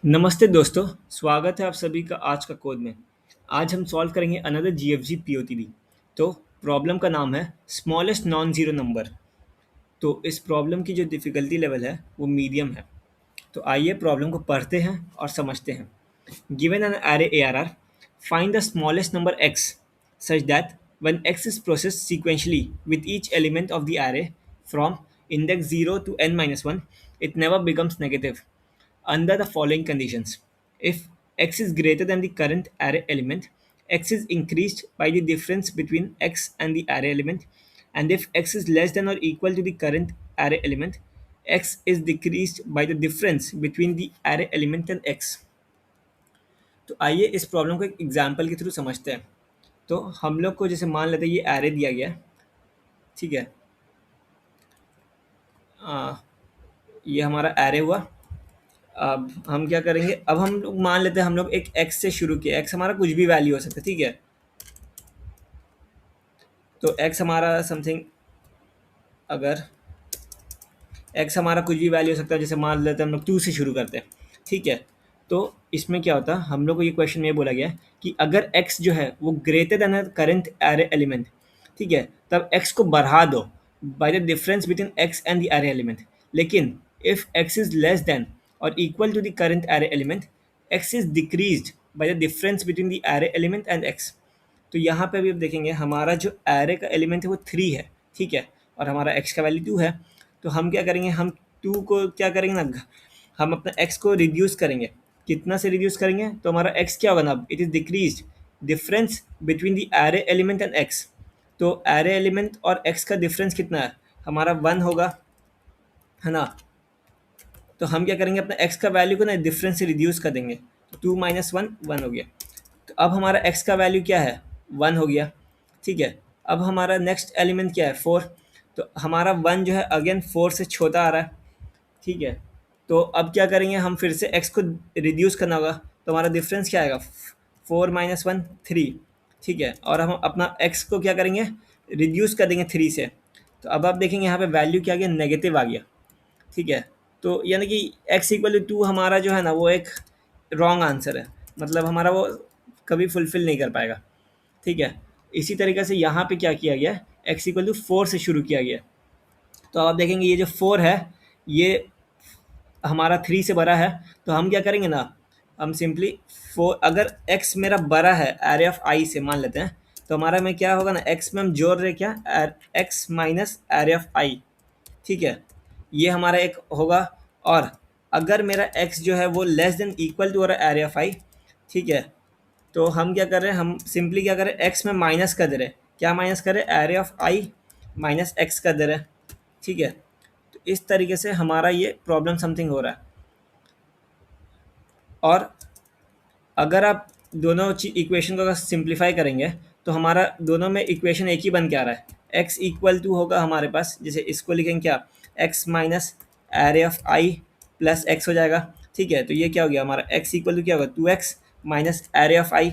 नमस्ते दोस्तों, स्वागत है आप सभी का आज का कोड में। आज हम सॉल्व करेंगे अनदर जीएफजी पीओटीडी। तो प्रॉब्लम का नाम है स्मॉलेस्ट नॉन ज़ीरो नंबर। तो इस प्रॉब्लम की जो डिफ़िकल्टी लेवल है वो मीडियम है। तो आइए प्रॉब्लम को पढ़ते हैं और समझते हैं। Given an array ARR, find the smallest number x such that when x is processed sequentially with each element of the array from index 0 to n minus 1, it never becomes negative under the following conditions. If x is greater than the current array element, x is increased by the difference between x and the array element, and if x is less than or equal to the current array element, x is decreased by the difference between the array element and x. तो आइए इस problem को एक example के through समझते हैं। तो हम लोग को जैसे मान लेते हैं ये एरे दिया गया है, ठीक है। ये हमारा एरे हुआ। अब हम क्या करेंगे, अब हम लोग मान लेते हैं हम लोग एक एक्स से शुरू किया। एक्स हमारा कुछ भी वैल्यू हो सकता है, ठीक है। तो एक्स हमारा समथिंग, अगर एक्स हमारा कुछ भी वैल्यू हो सकता है, जैसे मान लेते हैं हम लोग 2 से शुरू करते हैं, ठीक है। तो इसमें क्या होता है, हम लोग को ये क्वेश्चन में बोला गया है कि अगर एक्स जो है वो greater than current array element, ठीक है, तब एक्स को बढ़ा दो by the difference between X and the array element. लेकिन if X is less than और equal to the current array element, X is decreased by the difference between the array element and X. तो यहाँ पे भी आप देखेंगे हमारा जो एरे का एलिमेंट है वो 3 है, ठीक है, और हमारा एक्स का वैल्यू 2 है। तो हम क्या करेंगे, हम 2 को क्या करेंगे ना, हम अपना एक्स को रिड्यूस करेंगे। कितना से रिड्यूस करेंगे, तो हमारा एक्स क्या होगा ना, it is decrease difference between the array element and X. तो एरे एलिमेंट और एक्स का डिफरेंस कितना है, हमारा 1 होगा, है ना। तो हम क्या करेंगे, अपना एक्स का वैल्यू को ना डिफरेंस से रिड्यूस कर देंगे। तो 2 माइनस 1 1 हो गया। तो अब हमारा x का वैल्यू क्या है, 1 हो गया, ठीक है। अब हमारा नेक्स्ट एलिमेंट क्या है, 4। तो हमारा 1 जो है अगेन 4 से छोटा आ रहा है, ठीक है। तो अब क्या करेंगे, हम फिर से x को रिड्यूस करना होगा। तो हमारा डिफरेंस क्या आएगा, 4 माइनस 1 3, ठीक है। और हम अपना x को क्या करेंगे, रिड्यूस कर देंगे 3 से। तो अब आप देखेंगे यहाँ पे वैल्यू क्या आ गया, नेगेटिव आ गया, ठीक है। तो यानी कि x इक्वल टू 2 हमारा जो है ना वो एक रॉन्ग आंसर है, मतलब हमारा वो कभी फुलफिल नहीं कर पाएगा, ठीक है। इसी तरीके से यहाँ पे क्या किया गया, x इक्वल टू 4 से शुरू किया गया। तो आप देखेंगे ये जो 4 है ये हमारा 3 से बड़ा है। तो हम क्या करेंगे ना, हम सिंपली 4, अगर x मेरा बड़ा है एरे ऑफ i से मान लेते हैं, तो हमारा में क्या होगा ना, x में हम जोड़ रहे क्या, x minus array of i, ठीक है। ये हमारा एक होगा। और अगर मेरा x जो है वो लेस देन इक्वल टू और एरे ऑफ i, ठीक है, तो हम क्या कर रहे हैं, हम सिंपली क्या कर रहे हैं, x में माइनस कर दे रहे हैं। क्या माइनस कर रहे हैं, array of i minus x कर दे रहे हैं, ठीक है। तो इस तरीके से हमारा ये प्रॉब्लम समथिंग हो रहा है। और अगर आप दोनों इक्वेशन को अगर सिंप्लीफाई करेंगे तो हमारा दोनों में इक्वेशन एक ही बन के आ रहा है। x इक्वल टू होगा हमारे पास, जैसे इसको लिखेंगे क्या, x minus array of i plus x हो जाएगा, ठीक है। तो ये क्या हो गया, हमारा x इक्वल टू क्या होगा, 2x minus array of i,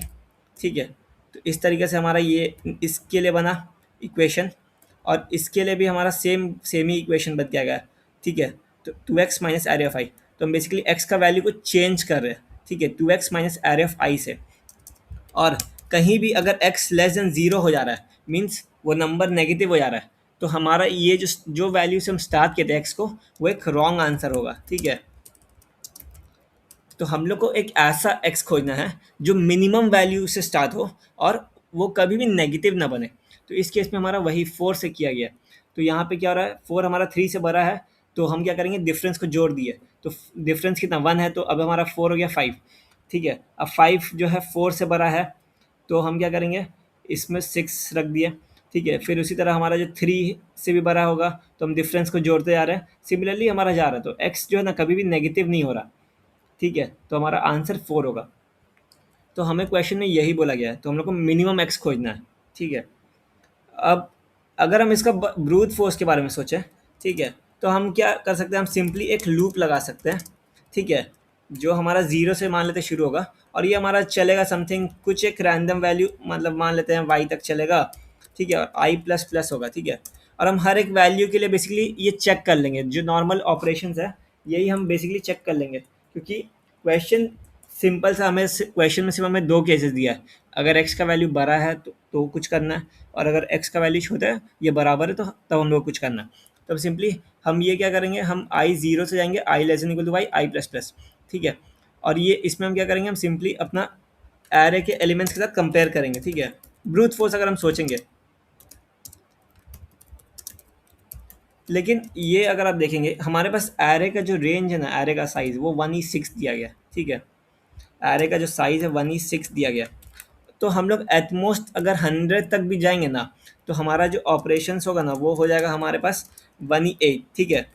ठीक है। तो इस तरीके से हमारा ये इसके लिए बना इक्वेशन, और इसके लिए भी हमारा सेम ही इक्वेशन बन के आ गया, ठीक है। तो 2x minus array of i, तो हम बेसिकली x का वैल्यू को चेंज कर रहे हैं, ठीक है, 2x minus array of i से। और कहीं भी अगर x लेस देन 0 हो जा रहा है, मीन्स वो नंबर नेगेटिव हो जा रहा है, तो हमारा ये जो वैल्यू से हम स्टार्ट किए थे x को, वो एक रॉन्ग आंसर होगा, ठीक है। तो हम लोग को एक ऐसा x खोजना है जो मिनिमम वैल्यू से स्टार्ट हो और वो कभी भी नेगेटिव ना बने। तो इस केस में हमारा वही 4 से किया गया। तो यहाँ पे क्या हो रहा है, 4 हमारा 3 से बड़ा है, तो हम क्या करेंगे, डिफरेंस को जोड़ दिए। तो डिफरेंस कितना, 1 है, तो अब हमारा 4 हो गया 5, ठीक है। अब 5 जो है 4 से बड़ा है, तो हम क्या करेंगे, इसमें 6 रख दिए, ठीक है। फिर उसी तरह हमारा जो 3 से भी बड़ा होगा, तो हम डिफरेंस को जोड़ते जा रहे हैं, सिमिलरली हमारा जा रहा है। तो x जो है ना कभी भी नेगेटिव नहीं हो रहा, ठीक है। तो हमारा आंसर 4 होगा। तो हमें क्वेश्चन में यही बोला गया है, तो हम लोग को मिनिमम एक्स खोजना है, ठीक है। अब अगर हम इसका ब्रूट फोर्स के बारे में सोचें, ठीक है, तो हम क्या कर सकते हैं, हम सिंपली एक लूप लगा सकते हैं, ठीक है, जो हमारा 0 से मान लेते शुरू होगा, और ये हमारा चलेगा समथिंग कुछ एक रैंडम वैल्यू, मतलब मान लेते हैं y तक चलेगा, ठीक है, और i प्लस प्लस होगा, ठीक है। और हम हर एक वैल्यू के लिए बेसिकली ये चेक कर लेंगे, जो नॉर्मल ऑपरेशंस है यही हम बेसिकली चेक कर लेंगे, क्योंकि क्वेश्चन सिंपल सा, हमें क्वेश्चन में सिर्फ हमें 2 केसेस दिया है। अगर x का वैल्यू बड़ा है तो कुछ करना है, और अगर x का वैल्यू छोटा है, ये बराबर है, तो तब हम लोग कुछ करना है। तो अब सिंपली हम ये क्या करेंगे, हम i 0 से जाएंगे i less than equal to y i plus plus, ठीक है। और ये इसमें हम क्या करेंगे, हम सिंपली अपना एरे के एलिमेंट्स के साथ कंपेयर करेंगे, ठीक है। ब्रूट फोर्स अगर हम सोचेंगे, लेकिन ये अगर आप देखेंगे हमारे पास एरे का जो रेंज है ना, एरे का साइज वो 1/6 दिया गया, ठीक है। एरे का जो साइज है 1/6 दिया गया। तो हम लोग एटमोस्ट अगर 100 तक भी जाएंगे ना, तो हमारा जो ऑपरेशंस होगा ना वो हो जाएगा हमारे पास 1/8, ठीक है।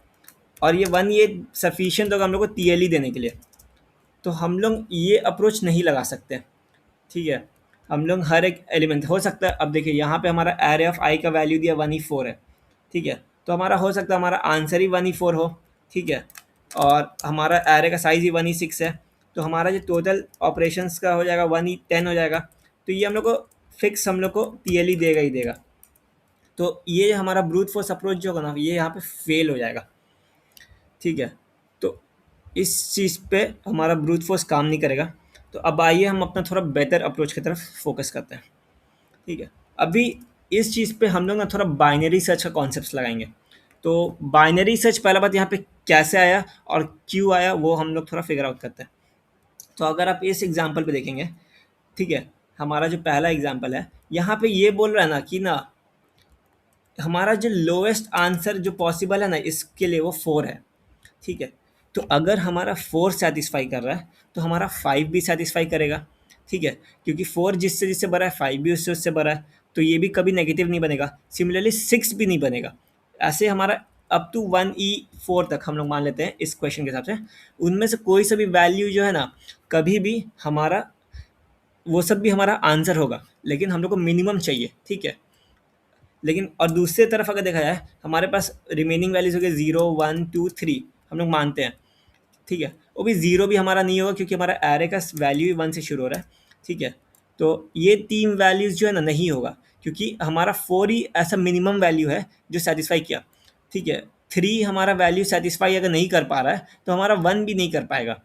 और ये 1/8 सफिशियंट होगा हम लोग को TLE देने के लिए। तो हम लोग ये अप्रोच नहीं लगा सकते, ठीक है। हम लोग हर एक एलिमेंट हो सकता है, अब देखिए यहाँ पे हमारा एरे ऑफ आई का वैल्यू दिया 1/4 है, ठीक है। तो हमारा हो सकता है हमारा आंसर ही 1/4 हो, ठीक है। और हमारा एरे का साइज ही 1/6 है, तो हमारा जो टोटल ऑपरेशंस का हो जाएगा 1/10 हो जाएगा। तो ये हम लोग को फिक्स हम लोग को TLE देगा ही देगा। तो ये हमारा ब्रूट फोर्स अप्रोच जो होगा ना, ये यहाँ पे फेल हो जाएगा, ठीक है। तो इस चीज़ पे हमारा ब्रूट फोर्स काम नहीं करेगा। तो अब आइए हम अपना थोड़ा बेटर अप्रोच की तरफ फोकस करते हैं, ठीक है। अभी इस चीज़ पे हम लोग ना थोड़ा बाइनरी सर्च का कॉन्सेप्ट लगाएंगे। तो बाइनरी सर्च पहला बात यहाँ पे कैसे आया और क्यों आया, वो हम लोग थोड़ा फिगर आउट करते हैं। तो अगर आप इस एग्जाम्पल पे देखेंगे, ठीक है, हमारा जो पहला एग्जाम्पल है, यहाँ पे ये बोल रहा है ना कि ना हमारा जो लोएस्ट आंसर जो पॉसिबल है ना इसके लिए वो 4 है, ठीक है। तो अगर हमारा 4 सेटिस्फाई कर रहा है, तो हमारा 5 भी सेटिस्फाई करेगा, ठीक है। क्योंकि 4 जिससे जिससे बड़ा है, 5 भी उससे उससे बड़ा है, तो ये भी कभी नेगेटिव नहीं बनेगा। सिमिलरली 6 भी नहीं बनेगा। ऐसे हमारा अप टू 1e4 तक हम लोग मान लेते हैं इस क्वेश्चन के हिसाब से, उनमें से कोई सा भी वैल्यू जो है ना, कभी भी हमारा वो सब भी हमारा आंसर होगा, लेकिन हम लोग को मिनिमम चाहिए, ठीक है। लेकिन और दूसरी तरफ अगर देखा जाए, हमारे पास रिमेनिंग वैल्यूज हो गए 0 1 2 3, हम लोग मानते हैं, ठीक है। वो भी 0 भी हमारा नहीं होगा, क्योंकि हमारा एरे का वैल्यू ही 1 से शुरू हो रहा है, ठीक है। तो ये 3 वैल्यूज़ जो है ना नहीं होगा, क्योंकि हमारा 4 ही ऐसा मिनिमम वैल्यू है जो सेटिस्फाई किया, ठीक है। 3 हमारा वैल्यू सेटिस्फाई अगर नहीं कर पा रहा है, तो हमारा 1 भी नहीं कर पाएगा।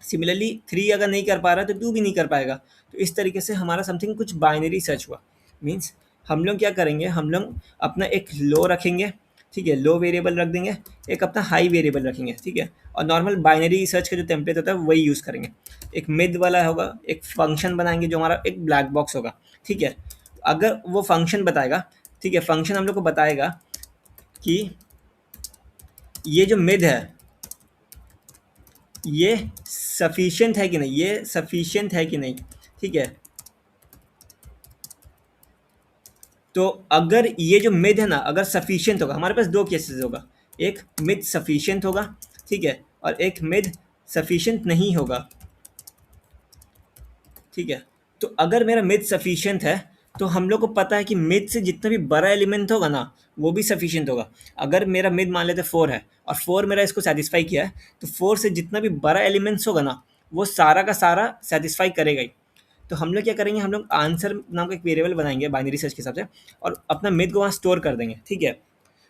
सिमिलरली 3 अगर नहीं कर पा रहा है, तो 2 भी नहीं कर पाएगा। तो इस तरीके से हमारा समथिंग कुछ बाइनरी सर्च हुआ। मीन्स हम लोग क्या करेंगे, हम लोग अपना एक लो रखेंगे, ठीक है, लो वेरिएबल रख देंगे, एक अपना हाई वेरिएबल रखेंगे, ठीक है। और नॉर्मल बाइनरी सर्च का जो टेम्पलेट होता है वही यूज़ करेंगे। एक मिड वाला होगा, एक फंक्शन बनाएंगे जो हमारा एक ब्लैक बॉक्स होगा, ठीक है। अगर वो फंक्शन बताएगा, ठीक है, फंक्शन हम लोग को बताएगा कि ये जो मिड है ये सफिशिएंट है कि नहीं, ये सफिशिएंट है कि नहीं, ठीक है। तो अगर ये जो मिड है ना, अगर सफिशिएंट होगा, हमारे पास 2 केसेस होगा, एक मिड सफिशिएंट होगा, ठीक है, और एक मिड सफिशिएंट नहीं होगा, ठीक है। तो अगर मेरा मिड सफिशिएंट है, तो हम लोग को पता है कि मिड से जितना भी बड़ा एलिमेंट होगा ना, वो भी सफिशिएंट होगा। अगर मेरा मिड मान लेते 4 है, और 4 मेरा इसको सेटिस्फाई किया है, तो 4 से जितना भी बड़ा एलिमेंट्स होगा ना, वो सारा का सारा सेटिस्फाई करेगा ही। तो हम लोग क्या करेंगे, हम लोग आंसर नाम का एक वेरिएबल बनाएंगे बाइनरी सर्च के हिसाब से, और अपना मिड को वहाँ स्टोर कर देंगे, ठीक है।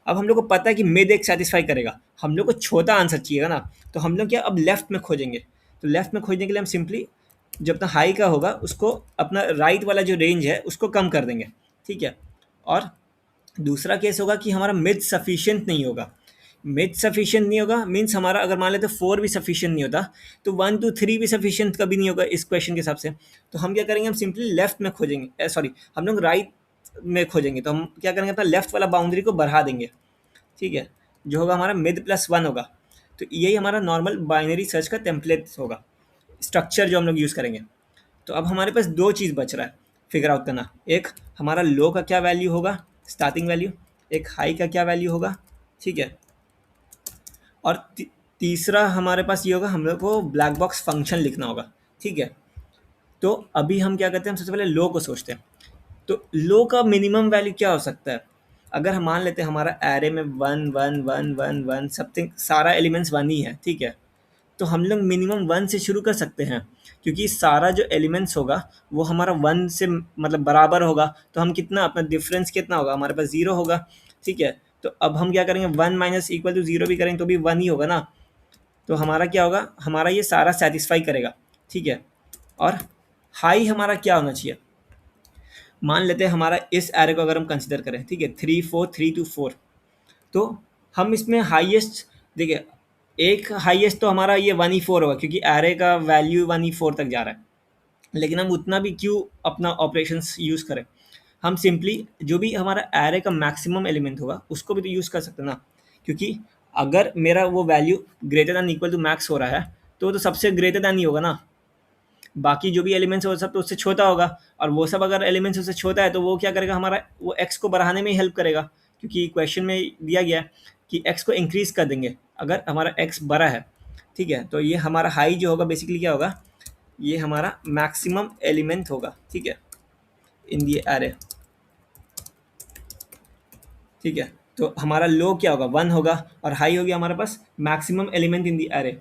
अब हम लोग को पता है कि मिड एक सेटिस्फाई करेगा, हम लोग को छोटा आंसर चाहिएगा ना, तो हम लोग क्या अब लेफ्ट में खोजेंगे। तो लेफ्ट में खोजने के लिए हम सिंपली जो अपना हाई का होगा उसको अपना राइट वाला जो रेंज है उसको कम कर देंगे, ठीक है। और दूसरा केस होगा कि हमारा मिड सफिशिएंट नहीं होगा। मिड सफिशिएंट नहीं होगा मीन्स हमारा अगर मान लेते 4 भी सफिशिएंट नहीं होता, तो 1 2 3 भी सफिशिएंट कभी नहीं होगा इस क्वेश्चन के हिसाब से। तो हम क्या करेंगे, हम सिंपली लेफ्ट में खोजेंगे, सॉरी, हम लोग राइट में खोजेंगे। तो हम क्या करेंगे, अपना लेफ्ट वाला बाउंड्री को बढ़ा देंगे, ठीक है, जो होगा हमारा मिड प्लस 1 होगा। तो यही हमारा नॉर्मल बाइनरी सर्च का टेम्पलेट होगा, स्ट्रक्चर जो हम लोग यूज़ करेंगे। तो अब हमारे पास 2 चीज़ बच रहा है फिगर आउट करना। एक हमारा लो का क्या वैल्यू होगा, स्टार्टिंग वैल्यू, एक हाई का क्या वैल्यू होगा, ठीक है। और तीसरा हमारे पास ये होगा, हम लोग को ब्लैक बॉक्स फंक्शन लिखना होगा, ठीक है। तो अभी हम क्या करते हैं, हम सबसे पहले लो को सोचते हैं। तो लो का मिनिमम वैल्यू क्या हो सकता है। अगर हम मान लेते हैं हमारा एरे में 1 1 1 1 1 समथिंग सारा एलिमेंट्स 1 ही है, ठीक है। तो हम लोग मिनिमम 1 से शुरू कर सकते हैं, क्योंकि सारा जो एलिमेंट्स होगा वो हमारा 1 से मतलब बराबर होगा। तो हम कितना अपना डिफरेंस कितना होगा, हमारे पास 0 होगा, ठीक है। तो अब हम क्या करेंगे, 1 माइनस इक्वल टू 0 भी करेंगे तो भी 1 ही होगा ना। तो हमारा क्या होगा, हमारा ये सारा सेटिस्फाई करेगा, ठीक है। और हाई हमारा क्या होना चाहिए, मान लेते हैं हमारा इस एरे को अगर हम कंसिडर करें, ठीक है, 3 4 3 2 4, तो हम इसमें हाईएस्ट, देखिए एक हाईएस्ट तो हमारा ये 1 ही 4 होगा क्योंकि एरे का वैल्यू 1 ही 4 तक जा रहा है। लेकिन हम उतना भी क्यों अपना ऑपरेशंस यूज़ करें, हम सिंपली जो भी हमारा एरे का मैक्सिमम एलिमेंट होगा उसको भी तो यूज़ कर सकते हैं ना, क्योंकि अगर मेरा वो value greater than equal to max हो रहा है तो सबसे ग्रेटर दैन ही होगा ना, बाकी जो भी एलिमेंट्स है वो सब तो उससे छोटा होगा, और वो सब अगर एलिमेंट्स उससे छोटा है तो वो क्या करेगा, हमारा वो एक्स को बढ़ाने में ही हेल्प करेगा, क्योंकि क्वेश्चन में दिया गया है कि एक्स को इंक्रीज कर देंगे अगर हमारा एक्स बड़ा है, ठीक है। तो ये हमारा हाई जो होगा बेसिकली क्या होगा, ये हमारा मैक्सिमम एलिमेंट होगा, ठीक है, इन दी एरे, ठीक है। तो हमारा लो क्या होगा, 1 होगा, और हाई होगी हमारे पास maximum element in the array.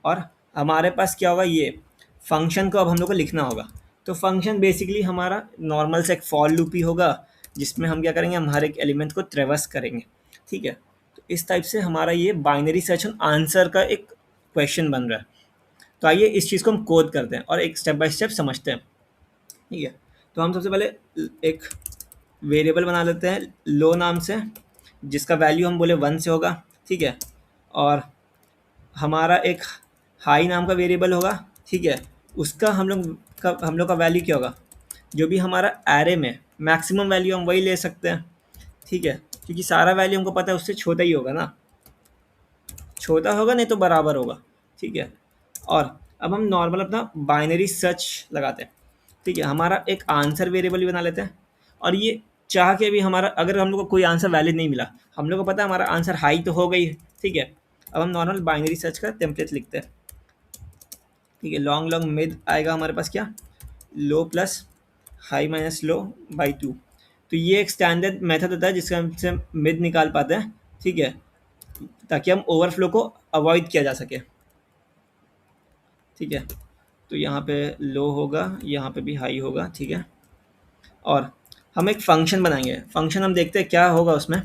और हमारे पास क्या होगा, ये फंक्शन को अब हम लोग को लिखना होगा। तो फंक्शन बेसिकली हमारा नॉर्मल से एक फॉर लूप ही होगा, जिसमें हम क्या करेंगे, हम हर एक एलिमेंट को ट्रेवर्स करेंगे, ठीक है। तो इस टाइप से हमारा ये बाइनरी सर्च एंड आंसर का एक क्वेश्चन बन रहा है। तो आइए इस चीज़ को हम कोड करते हैं और एक स्टेप बाय स्टेप समझते हैं, ठीक है। तो हम सबसे पहले एक वेरिएबल बना लेते हैं लो नाम से, जिसका वैल्यू हम बोले 1 से होगा, ठीक है। और हमारा एक हाई नाम का वेरिएबल होगा, ठीक है, उसका हम लोग का वैल्यू क्या होगा, जो भी हमारा एरे में मैक्सिमम वैल्यू हम वही ले सकते हैं, ठीक है, क्योंकि सारा वैल्यू हमको पता है उससे छोटा ही होगा ना, छोटा होगा नहीं तो बराबर होगा, ठीक है। और अब हम नॉर्मल अपना बाइनरी सर्च लगाते हैं, ठीक है, हमारा एक आंसर वेरिएबल भी बना लेते हैं। और ये चाह के भी हमारा अगर हम लोग को कोई आंसर वैलिड नहीं मिला, हम लोग को पता है हमारा आंसर हाई तो हो गई, ठीक है। अब हम नॉर्मल बाइनरी सर्च का टेम्पलेट लिखते हैं, ठीक है। लॉन्ग लॉन्ग मिड आएगा हमारे पास क्या, low plus high minus low by 2। तो ये एक स्टैंडर्ड मेथड होता है जिससे हम मिड निकाल पाते हैं, ठीक है, ताकि हम ओवरफ्लो को अवॉइड किया जा सके, ठीक है। तो यहाँ पे लो होगा, यहाँ पे भी हाई होगा, ठीक है। और हम एक फंक्शन बनाएंगे, फंक्शन हम देखते हैं क्या होगा उसमें,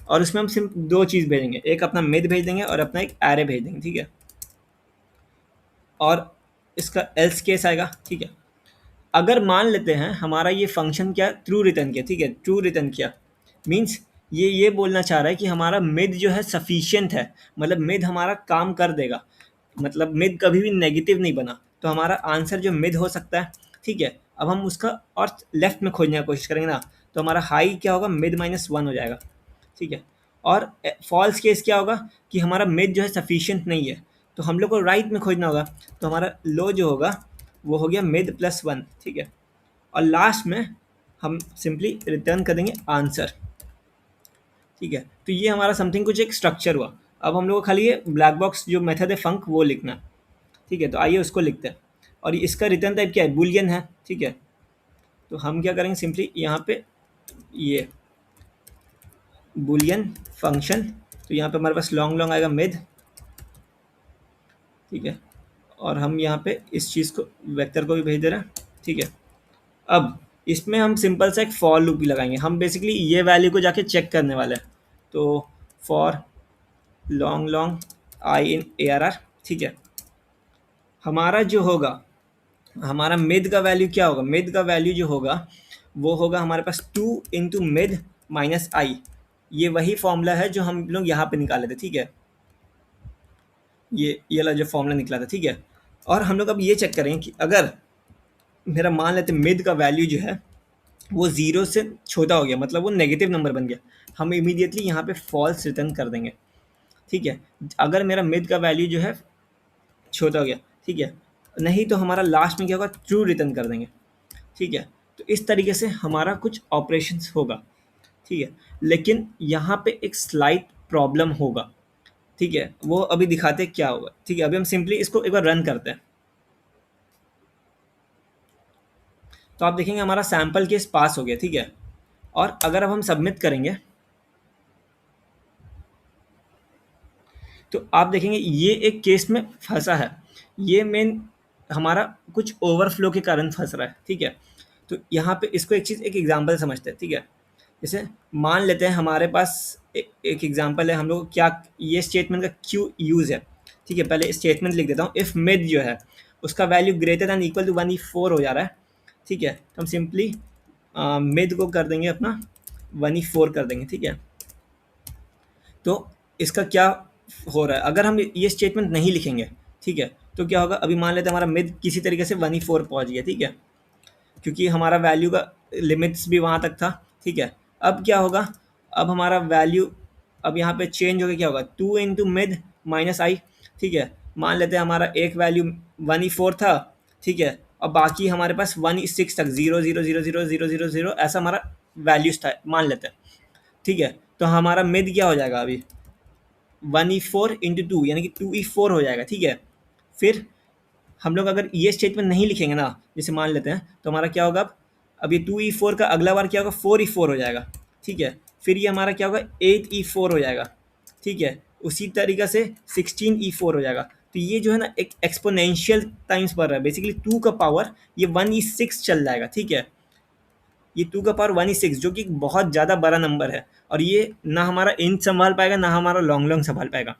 और उसमें हम सिर्फ दो चीज़ भेजेंगे, एक अपना मिड भेज देंगे और अपना एक एरे भेज देंगे, ठीक है। और इसका एल्स केस आएगा, ठीक है। अगर मान लेते हैं हमारा ये फंक्शन क्या ट्रू रिटर्न किया, ठीक है, ट्रू रिटर्न किया मीन्स ये बोलना चाह रहा है कि हमारा मिड जो है सफिशिएंट है, मतलब मिड हमारा काम कर देगा, मतलब मिड कभी भी नेगेटिव नहीं बना, तो हमारा आंसर जो मिड हो सकता है, ठीक है। अब हम उसका और लेफ्ट में खोजने की कोशिश करेंगे ना, तो हमारा हाई क्या होगा, मिड -1 हो जाएगा, ठीक है। और फॉल्स केस क्या होगा कि हमारा मिड जो है सफिशिएंट नहीं है, तो हम लोग को राइट में खोजना होगा, तो हमारा लो जो होगा वो हो गया मिड +1, ठीक है। और लास्ट में हम सिंपली रिटर्न कर देंगे आंसर, ठीक है। तो ये हमारा समथिंग कुछ एक स्ट्रक्चर हुआ। अब हम लोग को खाली ये ब्लैक बॉक्स जो मेथड है फंक वो लिखना, ठीक है। तो आइए उसको लिखते हैं। और इसका रिटर्न टाइप क्या है, बुलियन है, ठीक है। तो हम क्या करेंगे, सिंपली यहाँ पे ये बुलियन फंक्शन, तो यहाँ पे हमारे पास लॉन्ग लॉन्ग आएगा मिड, ठीक है। और हम यहाँ पे इस चीज़ को वेक्टर को भी भेज दे रहे हैं, ठीक है। अब इसमें हम सिंपल सा एक फॉर लूप भी लगाएंगे, हम बेसिकली ये वैल्यू को जाके चेक करने वाले हैं। तो for long long I in ARR, ठीक है। हमारा जो होगा, हमारा मिड का वैल्यू क्या होगा, मिड का वैल्यू जो होगा वो होगा हमारे पास 2 इंटू मिड माइनस आई। ये वही फॉर्मूला है जो हम लोग यहाँ पे निकाले थे, ठीक है, ये वाला जो फॉर्मूला निकला था, ठीक है। और हम लोग अब ये चेक करें कि अगर मेरा मान लेते मिड का वैल्यू जो है वो 0 से छोटा हो गया, मतलब वो नेगेटिव नंबर बन गया, हम इमीडिएटली यहाँ पे फॉल्स रिटर्न कर देंगे, ठीक है। अगर मेरा मिड का वैल्यू जो है छोटा हो गया, ठीक है, नहीं तो हमारा लास्ट में क्या होगा, ट्रू रिटर्न कर देंगे, ठीक है। तो इस तरीके से हमारा कुछ ऑपरेशंस होगा, ठीक है। लेकिन यहाँ पे एक स्लाइट प्रॉब्लम होगा, ठीक है, वो अभी दिखाते क्या होगा, ठीक है। अभी हम सिंपली इसको एक बार रन करते हैं, तो आप देखेंगे हमारा सैम्पल केस पास हो गया, ठीक है। और अगर अब हम सबमिट करेंगे तो आप देखेंगे ये एक केस में फंसा है, ये मेन हमारा कुछ ओवरफ्लो के कारण फंस रहा है, ठीक है। तो यहाँ पे इसको एक चीज़ एक एग्जांपल समझते हैं, ठीक है। जैसे मान लेते हैं हमारे पास एक एग्जांपल है, हम लोग क्या ये स्टेटमेंट का क्यों यूज़ है, ठीक है, पहले स्टेटमेंट लिख देता हूँ। इफ़ मिड जो है उसका value greater than equal to 1/4 हो जा रहा है, ठीक है, तो हम सिंपली मिड को कर देंगे अपना 1/4 कर देंगे, ठीक है। तो इसका क्या हो रहा है, अगर हम ये स्टेटमेंट नहीं लिखेंगे, ठीक है, तो क्या होगा, अभी मान लेते हैं हमारा मिड किसी तरीके से 1/4 पहुँच गया, ठीक है, क्योंकि हमारा वैल्यू का लिमिट्स भी वहाँ तक था, ठीक है। अब क्या होगा, अब हमारा वैल्यू अब यहाँ पे चेंज होकर क्या होगा, 2 इंटू मिड माइनस आई, ठीक है। मान लेते हैं हमारा एक वैल्यू 1/4 था, ठीक है, और बाकी हमारे पास 1/6 तक 0 0 0 0 0 0 ऐसा हमारा वैल्यूज था, मान लेते हैं, ठीक है। तो हमारा मिड क्या हो जाएगा अभी 1/4 इंटू 2 यानी कि 2/4 हो जाएगा, ठीक है। फिर हम लोग अगर ये स्टेटमेंट नहीं लिखेंगे ना, जैसे मान लेते हैं, तो हमारा क्या होगा, अब ये 2/4 का अगला बार क्या होगा 4/4 हो जाएगा, ठीक है। फिर ये हमारा क्या होगा 8/4 हो जाएगा, ठीक है। उसी तरीक़े से 16/4 हो जाएगा। तो ये जो है ना एक एक्सपोनेंशियल टाइम्स बढ़ रहा है, बेसिकली 2 का पावर ये 1/6 चल जाएगा, ठीक है। ये 2 का पावर 1/6 जो कि बहुत ज़्यादा बड़ा नंबर है, और ये ना हमारा इंच संभाल पाएगा ना हमारा लॉन्ग लॉन्ग संभाल पाएगा।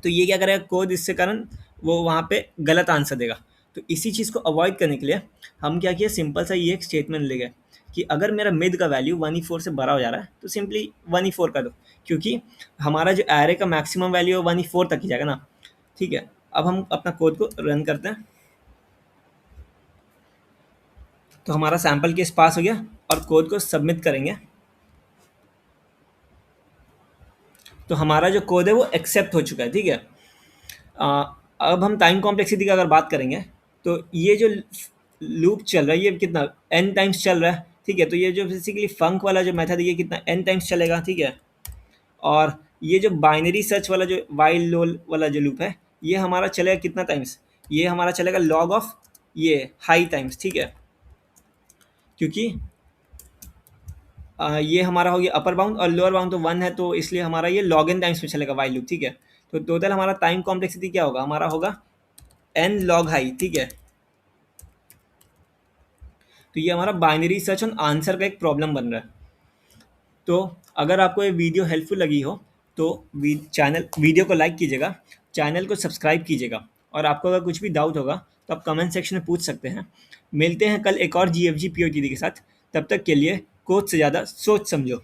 तो ये क्या करेगा कोड, इससे कारण वो वहाँ पे गलत आंसर देगा। तो इसी चीज़ को अवॉइड करने के लिए हम क्या किया, सिंपल सा ये एक स्टेटमेंट ले गए कि अगर मेरा मिड का वैल्यू 1/4 से बड़ा हो जा रहा है तो सिंपली 1/4 कर दो, क्योंकि हमारा जो एरे का मैक्सिमम वैल्यू है 1/4 तक ही जाएगा ना, ठीक है। अब हम अपना कोड को रन करते हैं, तो हमारा सैम्पल केस पास हो गया और कोड को सबमिट करेंगे, तो हमारा जो कोड है वो एक्सेप्ट हो चुका है, ठीक है। अब हम टाइम कॉम्प्लेक्सिटी की अगर बात करेंगे, तो ये जो लूप चल रहा है ये कितना n टाइम्स चल रहा है, ठीक है। तो ये जो बेसिकली फंक वाला जो मेथड है ये कितना n टाइम्स चलेगा, ठीक है। और ये जो बाइनरी सर्च वाला जो वाइल लोल वाला जो लूप है ये हमारा चलेगा कितना टाइम्स, ये हमारा चलेगा लॉग ऑफ ये हाई टाइम्स, ठीक है। क्योंकि ये हमारा हो गया अपर बाउंड और लोअर बाउंड तो 1 है, तो इसलिए हमारा ये लॉग इन टाइम्स में चलेगा वाइल लूप, ठीक है। तो टोटल हमारा टाइम कॉम्प्लेक्सिटी क्या होगा, हमारा होगा n लॉग हाई, ठीक है। तो ये हमारा बाइनरी सर्च ऑन आंसर का एक प्रॉब्लम बन रहा है। तो अगर आपको ये वीडियो हेल्पफुल लगी हो तो वीडियो को लाइक कीजिएगा, चैनल को सब्सक्राइब कीजिएगा, और आपको अगर कुछ भी डाउट होगा तो आप कमेंट सेक्शन में पूछ सकते हैं। मिलते हैं कल एक और GFG POTD के साथ, तब तक के लिए कोच से ज़्यादा सोच समझो।